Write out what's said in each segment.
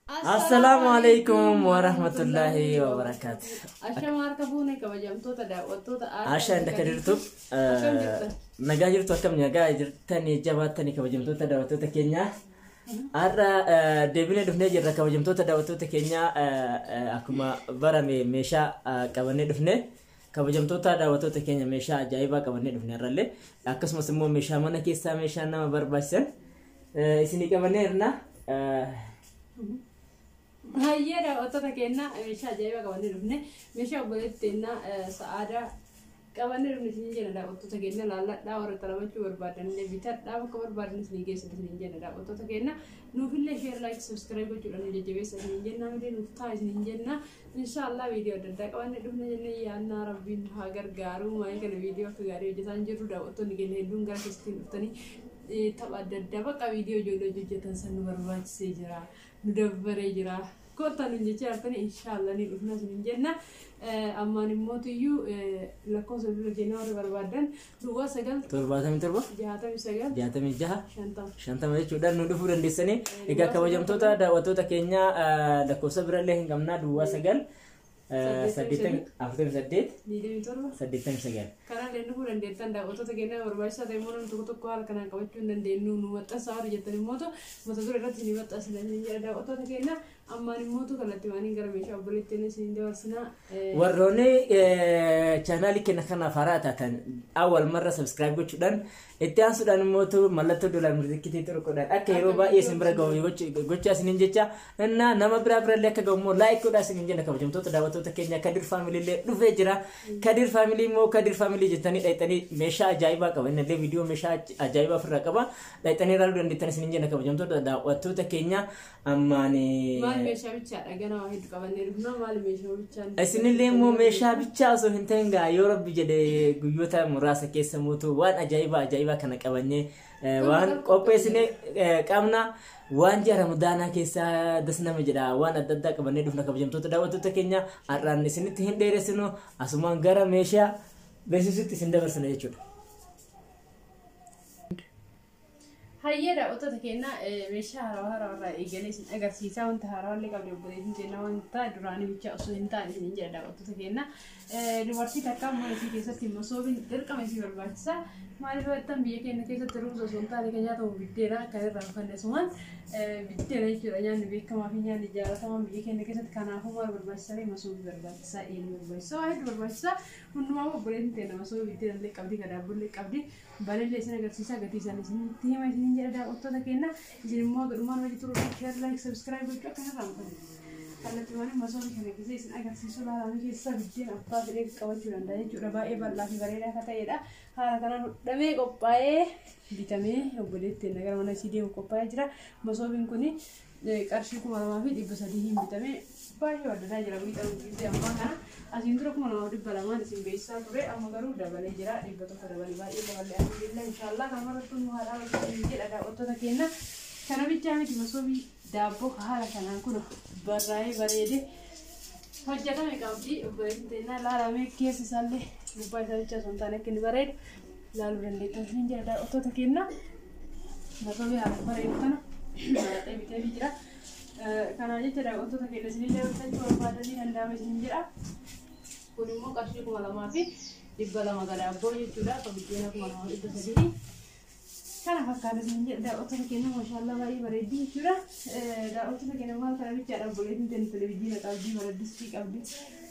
السلام عليكم ورحمة الله وبركاته. عشان ما أركبوني كبجمتو تداوتو عشان دكتورتو نجاجرتو كم نجاجر تاني جوات تاني كبجمتو تداوتو تكينيا أرى دبنا دفنة جرا كبجمتو تداوتو تكينيا أكما برامي مشا كبني دفنة كبجمتو تداوتو تكينيا مشا جايبا كبني دفنة رالله أكس مسمو مشا منا كيسا مشا نما برباسن إسني كبني رنا هيا ده أتوقع كأننا مشا جايبا كبني دفنة مشا بقولتنا سعادة كمان نرمي سنين ده أتوقع كأننا لا لا ورا ترى شو بربادن نبيتر لا بكبر بربادن سنين كيس سنين ده أتوقع كأننا نوفل شير لايك سبسكرايب وجودنا نجيبه سنين جننا مدين نفتح سنين جننا إن شاء الله فيديو ده كمان نرمي جننا يانا ربين هاجر جارو ما يكن فيديو كجاري جسان جرو ده أتوقع نيجي هدون كار كستين أتاني تبع ده بقى فيديو جودو جوجتان سنو برباد سجرا ندبر جرا كوتا نجيش أتاني إن شاء الله نرمي سنين جننا أما نموتيو لكون سبب جنور بربادن دوا سجل ترباتهم تربا جهاتهم جها شانتا ما يجودان ندفور انديسني إذا كواجم توتا دا وتوتا كينيا لكون سبب رله كمنا دوا سجل سديتن أفتح سديتن سجل karena denu bulan depan dah waktu terkena berbahasa temuran untuk kual karena kau cun dan denu nuat asar jadi moto tu ada sini buat asal dan jadi ada waktu terkena amani moto kalau tiwani kerana mesha boleh tenis ini dia warsina warroni channel kena kana farata tan awal marra subscribe go chudan etian sudan moto malato dolar muzikiti turu kodan akero ba yes mbra go gocha sinin jecha na nama bra leka go mo like ko da sinin jena ka bajum to da wato terkena kadir family le du vejira kadir family mo kadir family جتني ليتني مشى جايبا كمان اللي فيديو مشى جايبا في الرقبة ليتني رالو دندي تاني سنين جنا كبجم تو دا واتو تكينيا أماني مال مشى بيتشا أجانا واحد كمان نربنا مال مشى بيتشا السنين اللي مو مشى بيتشا سو هنتنجا يوروب بيجد جيوتا مراسة كيس موتو وان جايبا كنا كبني وان قبة سنة كامنا وان جرى مدانا كيسا دسنا مجرا وان أددا كبني دفنا كبجم تو دا واتو تكينيا أران سنين تهين ديرسنو أسمان غرا مشى بسيط سندبر سنة يجود. هيا ده أوتو تكينا مش هارا إيجالي سن أجر سيسا وانت هارا اللي قبل بدين تنا وانت دراني بيتشا أصلا انت عندي نجدا ده أوتو تكينا لورسي تكام ما نسي كيسة تيمسوبين تركا مسي برباحسا ما لو أتم بيجي كأنه كيسة تروز أصلا لكن جاتو بيتيرا كذا رافن نسوان بيتيرا يجوا يعني بيك ما فيني يعني جالا تمام بيجي كأنه كيسة كنا هو برباحسا لي مسوب برباحسا إيه برباحسا واحد برباحسا ونما هو بدين تنا مسوب بيتيرا اللي قبلي كذا بقول لك قبلي بالله لسنا قرسيسا قتيسا لسنا تيما سنين جدا أوتو تكينا جل ما قدرمان وجد تروح شير لايك سبسكرايب وجو كنا رامكم kalau tuan masuk ke sini kisah ini agar siswa dalam kisah video apa beri kawan jualan dari jualan bayi berlaku berada kata ya dah karena demi kopai vitamin yang boleh tenaga mana sih dia kopai aja masuk bingku ni karsi ku malam afi di besar di vitamin bayi ada dah jalan vitamin kita apa kan asin terus ku malam di balaman di sini biasa pure amma garu dah balik jarak di betul pada balik bayi balik alhamdulillah insyaallah kamar tu muharram ini ada otot takina karena bicara di masuk dapur kahara kanan kuno berai berede hajat kami kaudi berintena lara me kiasi salle lupa saya cakap sontane kini bered lalu rendetan sini ada otot takina masuk biar bered kana tapi kita bicara karena aja tidak otot takina sini dia kita cuma pada ni anda mesti bicara kuno mau kasih ku malam api di balam agak ada boy sudah tapi dia nak malam itu sendiri karena fakar sini dah otot kena masyaallah bayi beredi sudah dah otot kena mal karena bicara boleh nonton televisi atau di mana diskik abdi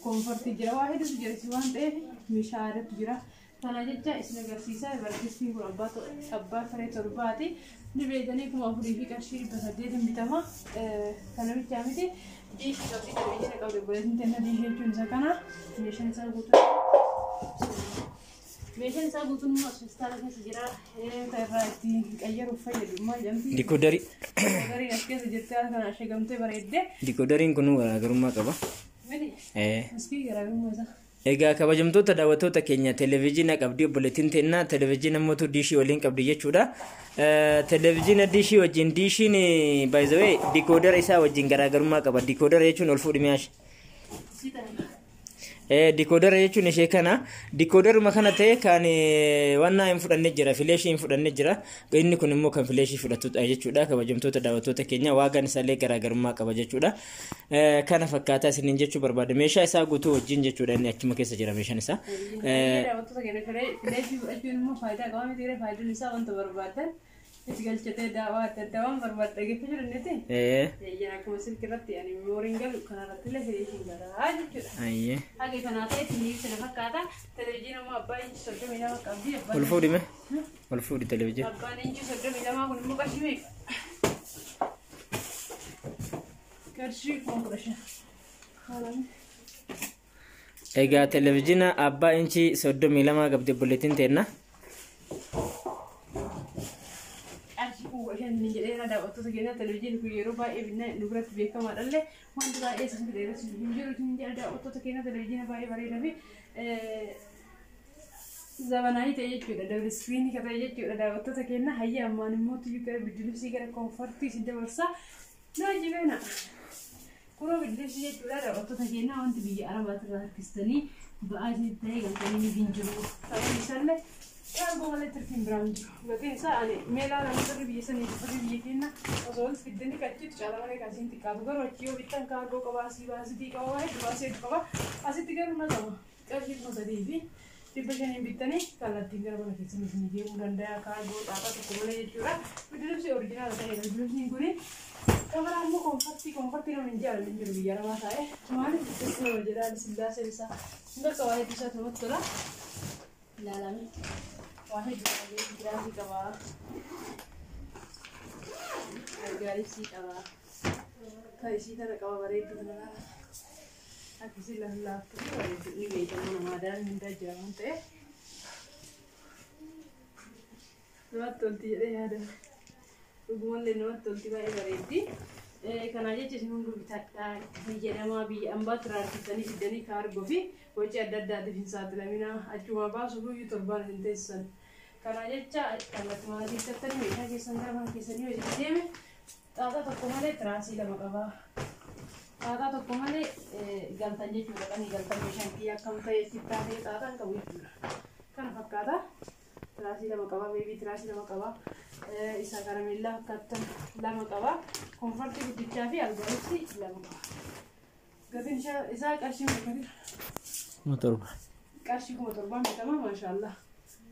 comfort jera wahid itu jera siwan teh misyarat jera karena aja isna garsisa berdiskik abba fare torbati ni bedani kuma furi kasih berhadi dan bitama karena bicara mesti di abdi televisi kalau boleh nonton di YouTube sana mission saya butuh ماشي نسابو تنو أشتغل في سجرا تراكتي أيّر وفيد ما جنبي ديكودري أشكال جتّا كان أشياء قمتي بريدة ديكودرين كنوا غرما كبا مني مسكين غرامي ماذا إيجا كبجمتو تداوتو تكينيا تلفزيون كابدي بولتين تنا تلفزيون موتو ديشي ولين كابدي يشودا تلفزيون ديشي وجين ديشي ني باي ذا واي ديكودر إسا وجين غرما كبا ديكودر يشون ألفو دمياش Decoder jechuun ishee kana decoder makana ta'e kan wanna hin fudhannee jira flash hin fudhannee jira inni kun immoo kan flash fudhatudha jechuudha kabajamtoota daawwattoota keenya waagaan isaallee garaagarummaa qaba jechuudha kana fakkaata isiniin jechuu barbaada meeshaa isaa guutuu wajjin jechuudha inni achuma keessa jira meeshaan isaa daawwattoota keenya flash fudhachuun immoo faayidaa qaba miti faayidaan isaa wanta barbaadan galchatee daawaa adda addaa waan barbaadde geeffachuu dandeetti. Akkuma silkirratti ani memooriin galu kanarratti illee fedheeshiin garaa jechuudha. Hagi kanaa ta'e tiniif sana fakkaata televezyiinii immoo abbaa inchi 32 qabdi. Ol fuudhime. Ol fuudhi televezyiinii. Abbaan inchi 32 kun immoo qarshii meeqa? Qarshii 15. Egaa televezyiinii abbaa inchi 32 qabdi bulletiin ta'enna. Ni jedhee daawwattoota keenya televezyiinii kun yeroo baay'ee binnaa nu biratti beekamaadhallee wanti baay'ee isin fidheeras hin jiru hin jedha daawwattoota keenya televezyiinii baay'ee bareedaa fi zabanaayii ta'e jechuudha dabli iskiriinii kan ta'e jechuudha daawwattoota keenya hayya ammaan immoo tuyyuu gara biddilibsii gara koonfartii isin dabarsaa naa jibeena kunoo biddilibsii jechuudha daawwattoota keenya wanti biyya arabaatirraa harkistanii ba'aa isin ta'e galtanii hin jiru sababni isaallee Kan boleh tertimbang juga. Berarti saya mela dalam satu biasa ni, satu biasa ni na. Soal fitness ni kacau, cara mereka kasih tiga. Kalau rachio bitan kargo kawasi tiga kawai, kawasi kawa, asih tiga rumah sama. Kasih masa di tipe jenis bitan ni, kalau tinggal mana kita ni dia muranda kargo apa tu boleh curah. Betul sih original saya, betul sih guni. Kamera kamu komforti nak menjual biar apa saya. Cuma ni kita jadi sebelah selesa. Enggak kawai bisa tuh betul lah. Dalam واحد جراسي كوا جراسي كوا كايسي ترى كوا بريد تنا أكيد لا كذا ini beda mana ada minta jangan teh lewat tulti ada hubungan dengan tulti baik berarti karena aja cuma nunggu kita menjadi mabi ambat rarti tani sidani kargo fi wajah ada di saat lamina cuma bahas dulu YouTube bar hintesan karena aja kalau cuma di setan mereka kisah mana kisah ni wajah dia me tata tu kemana terasi lama kaba tata tu kemana gantannya juga kan gantan macam dia kamu tahu kita ni tata kau itu kan fakada terasi lama kaba baby terasi lama kaba isa karamilla katan lama kaba komforti bicara fi algoritmi lama kaba Gatin siya, isa kasih motor. Kasih motor bang, tamam masyaallah.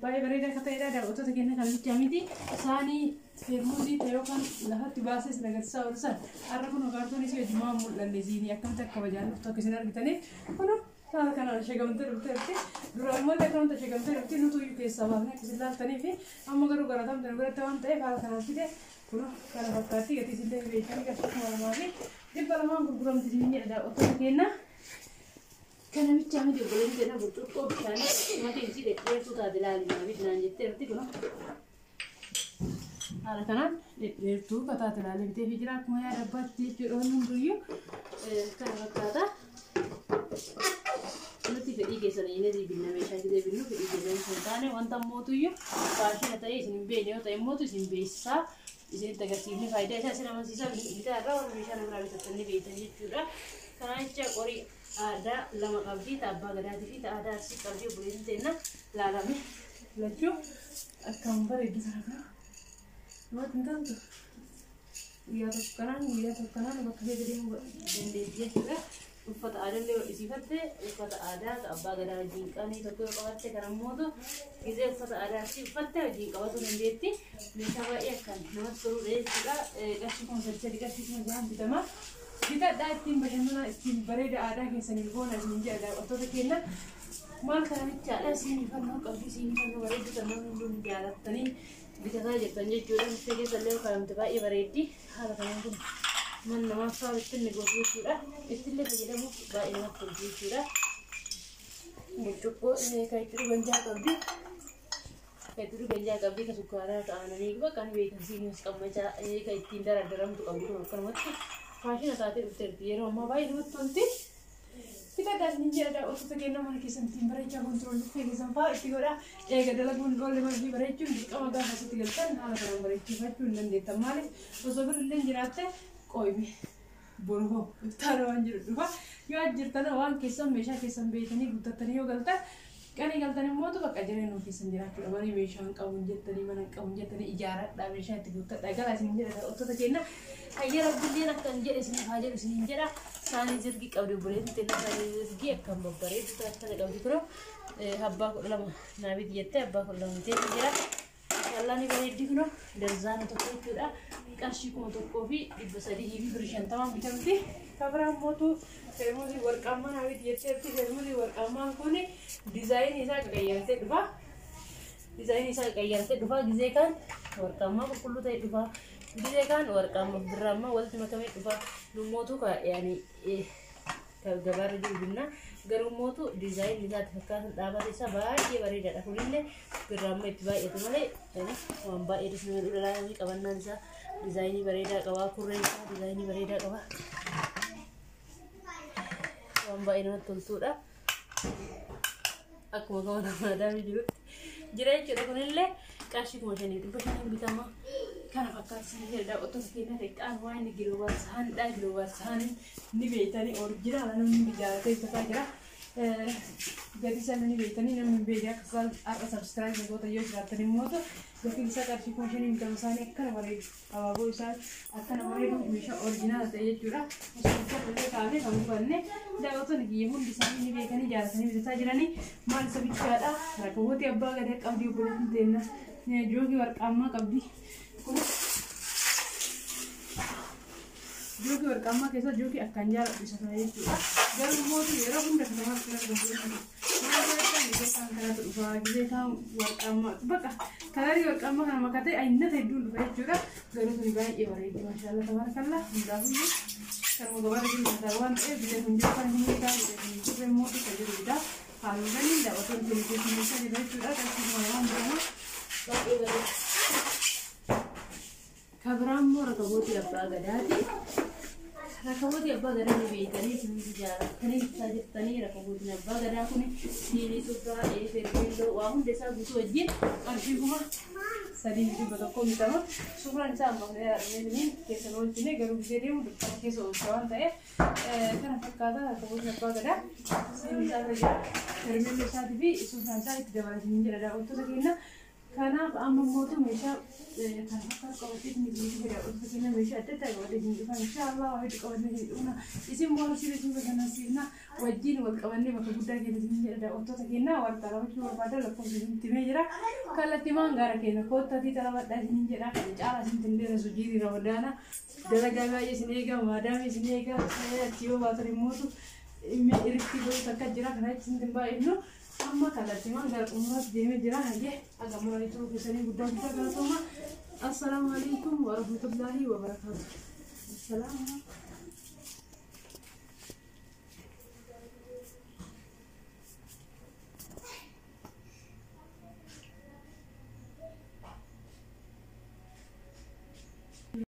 Baik berada kata ida ada auto tegaknya kalau kami di sani fermuzi teokan lahat tibases nagar saurusan. Arah pun kartu ni sih cuma mulan di sini. Akan tak kawajan auto kesenar kita ni. Kono kalau kan shagam terus. Dulu mau tak kan shagam terus. Nutu yuk kesabahnya keselar tani fi. Amma garu garatam dan garatam teh kalau kan kita. Kono kalau bakati kita sini bekan kasih malam hari. Di malam gurung di sini ada auto kena. Karena bicara dia boleh jadi betul kok bicara mati isi deh dia tu tak ada lagi nabi jangan jadi kono. Ada kanan dia tu kata ada lagi dia fikir aku mau ada buat dia jual nunggu karena kata nanti pergi ke sana ini di bina macam kita bina pergi ke sana sentane wanita mau tu yo pasti nanti ini beli atau mau tu ini bisa ini tak kasih ini faedah saya selama sisa kita ada orang bisa nak bisa tanya beda juga karena cak ori ada lama kabdi tabah gada di kita ada si kabdi boleh tena lalami laju akan beri di sana buat tentang tu dia tu kanan bakal jadi dia juga ufat ada lewat sifatnya ufat ada tabah gada jingka ni tu kau kawat karena modu kita ufat ada si ufatnya jingka waktu mendeti misalnya ya kan nama suruh dia juga kasih konsep kasih jangan kita mah kita datin bagaimana tim berada ada di sini pun ada menjadi ada atau terkena mal kami cara sini kan mau kami sini kan berada di sana belum jalan tadi bisa saja tanya jualan saja selalu kalau tiba ibu berada hal kamu pun mana masa itu negosiasi sudah itu lebih jadi mu baik nak pergi sudah cukup ini kayak itu ganja kabdi kesukaran keanehan ini bahkan vacancy news kamu macam kayak tindak ada dalam tu kamu kan macam Fashion saat itu tertiar, mobile itu tunti. Kita dah ninja ada auto terkena mana kisah timber aja kontrol tu, kisah sampai itu orang, adalah kontrol lewat di beracun, kamu dah hasil tinggalkan, hal orang beracun beracun dan dia tamale, terus orang lain jeratnya, koi boroo iftaana waan jiru dhufa yoo ajjirtana waan keessan meeshaa keessan beekanii guuttattanii yoo galtan qanii galtanii mootu bakka jireenyu keessan jiraachudha malee meeshaan qabuun jettanii mana qabuun jettanii ijaaradhaa meeshaa itti guuttadhaa galaa isin jedha ottoota kenna hayyara billeen akkan jedhe isin haa jedhu isin jedha saanii zirgii qabdi buleetti tenna saanii zirgii akkan babbareedu akkana qabdi kuro abbaa kudha lama naabit jettee abbaa kudha lama ta'e jira Allani bareeddi kuno darzaana tokko jechuudha qarshii 1,000 fi 300 fi 50 bitamti kabiraan mootu feermuuzii warqammaa naawit jetteetti feermuuzii warqammaan kun dizaayinii isaa qaqayyaratee dhufa gizee kan warqammaa qulqulluu ta'e dhufa gizee kan warqammaa birraammaa walitti makamee dhufa lummootu yaani gabaarra jiru garuu mootu dizaayinii isaatti fakkaatan dhaabate isaa baay'ee bareedaadha kunillee birraammaa itti baay'atu malee waan baay'ee disnee dhudhaanii qabannaan isaa dizaayinii bareedaa qaba kurreen isaa dizaayinii bareedaa qaba waan baay'ee namatti toltuudha akkuma gama namaadhaa jirutti jira jechuudha kunillee qarshii 5,500 bitama kana fakkaatan jedha ottoota keenya xiqqaan waan inni giloobaan ni beeytanii oriijinaala namni ijaaratee ibsataa jira gadi sana ni beeytanii namni beeytee akka har'a sabskiraayib goota yoo jiraatan immoo gatiin isaa qarshii 5,000 bitama isaanii akkana bareedu abaaboo isaa akkana bareedu meeshaa oriijinaala ta'e jechuudha osoo illee kaafee kan bufanne daawwattoonni kiyya hundi isaanii ni beekanii jaaratanii bitataa jiranii maal isa bichaadha rakkabooti abbaa gadaa qabdii obboleettiin teenna joogii warqaammaa qabdi joogii warqammaa keessa joogii akkaan jaaladhu isa kana jechuudha garuu mootu yeroo hunda kanamatti argamu gizee kan warqammaa bakka kalarii warqammaa kana makatee aynata hedduun dhufa jechuudha garuu tuni baay'ee bareeddi maashaallah tabarakallah hundaafuyyuu kanuma gabaarra jiru nyaata waan ta'eef biyya kun jiru kan hin eegaa biyya kun jirre mootu kan jirudha haaluu galiin daawwattoonni keenya keessummeessaa jira jechuudha qarshii waan jedhama baay'ee bareeda kabiraan moo rakabooti abbaa gadaati rakabooti abbaa gadaa ni beekanii isin jaalatanii ibsaa jirtanii rakabooti abbaa gadaa kun siinii sufraa feerbeelloo waa hunda isaa guutuu wajjin qarshii 3,100 bitama sufraan isaa amma dhumeen keessa oolchine garuu gisee deemu dukkana keessa oolcha waan ta'eef kana fakkaata rakabooti abbaa gadaa siinii isaa irra jira feerbeelloo isaatii fi sufraan isaa itti dabalatanii jira daawwattoota keenya kanaaf amma mootu meeshaa kan akka qabatee ni fida osoo kenna meeshaa adda addaa qabatee ni dhufa inshallah waa hedduu qabatee ni dhufna isin mootu sibiitiin bashannansiifna wajjin wal qabannee bakka guddaa keessatti ni jedha ottoota kennaa wal qabachuu barbaadan lakkoofsa itti mee jira kallattimaan gaara keenya koottaatii talabadhaa isin jedha kan caalaa isin tindeera sujiirii ramadaana dalagaa baay'ee isin eegaa maadaamii isin eegaa achi yoo baatan mootu irratti gosa akka jira kana isin baay'ee amma kallattimaan gara umraatti deemee jira hayyee aga muranii turuu keessanii guddaa galatoomaa assalaamu alaikum warahmatullaahi wabarakaatuh.